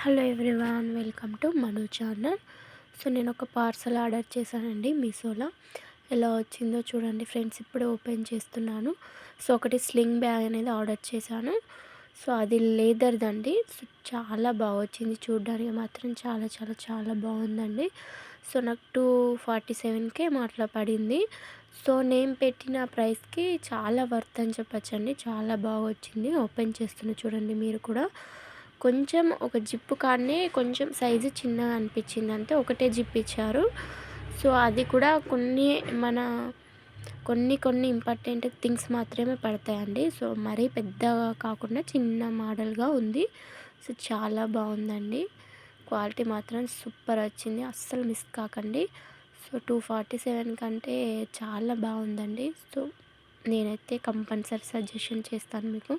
Hello everyone, welcome to Manu channel. So నేను ఒక parcel order చేశానండి మీషోలో. ఎలా వచ్చిందో చూడండి ఫ్రెండ్స్, ఇప్పుడే ఓపెన్ చేస్తున్నాను. సో ఒకటి స్లింగ్ బ్యాగ్ అనేది ఆర్డర్ చేశాను. సో అది లేదర్దండి. సో చాలా బాగా వచ్చింది, చూడడానికి మాత్రం చాలా చాలా చాలా బాగుందండి. సో నాకు 247కే అట్లా పడింది. సో నేను పెట్టిన ప్రైస్కి చాలా వర్త్ అని చెప్పచ్చండి. చాలా బాగా వచ్చింది. ఓపెన్ చేస్తున్నా చూడండి మీరు కూడా. కొంచెం ఒక జిప్పు కాడనే కొంచెం సైజు చిన్నగా అనిపించింది అంతే. ఒకటే జిప్ ఇచ్చారు. సో అది కూడా కొన్ని ఇంపార్టెంట్ థింగ్స్ మాత్రమే పడతాయండి. సో మరీ పెద్దగా కాకుండా చిన్న మోడల్గా ఉంది. సో చాలా బాగుందండి. క్వాలిటీ మాత్రం సూపర్ వచ్చింది, అస్సలు మిస్ కాకండి. సో 247 కంటే చాలా బాగుందండి. సో నేనైతే కంపల్సరీ సజెషన్ చేస్తాను మీకు.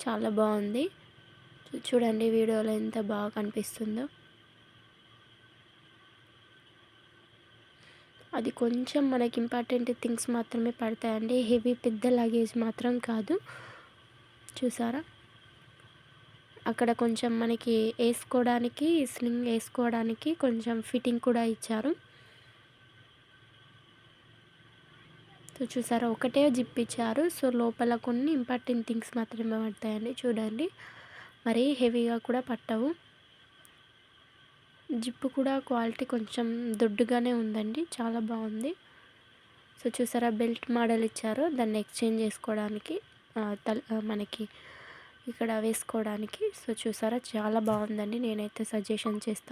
చాలా బాగుంది. చూడండి వీడియోలో ఎంత బాగా కనిపిస్తుందో. అది కొంచెం మనకి ఇంపార్టెంట్ థింగ్స్ మాత్రమే పడతాయండి, హెవీ పెద్ద లగేజ్ మాత్రం కాదు. చూసారా, అక్కడ కొంచెం మనకి వేసుకోవడానికి, స్లింగ్ వేసుకోవడానికి కొంచెం ఫిట్టింగ్ కూడా ఇచ్చారు. సో చూసారా, ఒకటే జిప్ ఇచ్చారు. సో లోపల కొన్ని ఇంపార్టెంట్ థింగ్స్ మాత్రమే పడతాయండి. చూడండి, మరీ హెవీగా కూడా పట్టవు. జిప్పు కూడా క్వాలిటీ కొంచెం దొడ్డుగానే ఉందండి, చాలా బాగుంది. సో చూసారా, బెల్ట్ మోడల్ ఇచ్చారు, దాన్ని ఎక్స్చేంజ్ చేసుకోవడానికి, మనకి ఇక్కడ వేసుకోవడానికి. సో చూసారా, చాలా బాగుందండి. నేనైతే సజెషన్ చేస్తాను.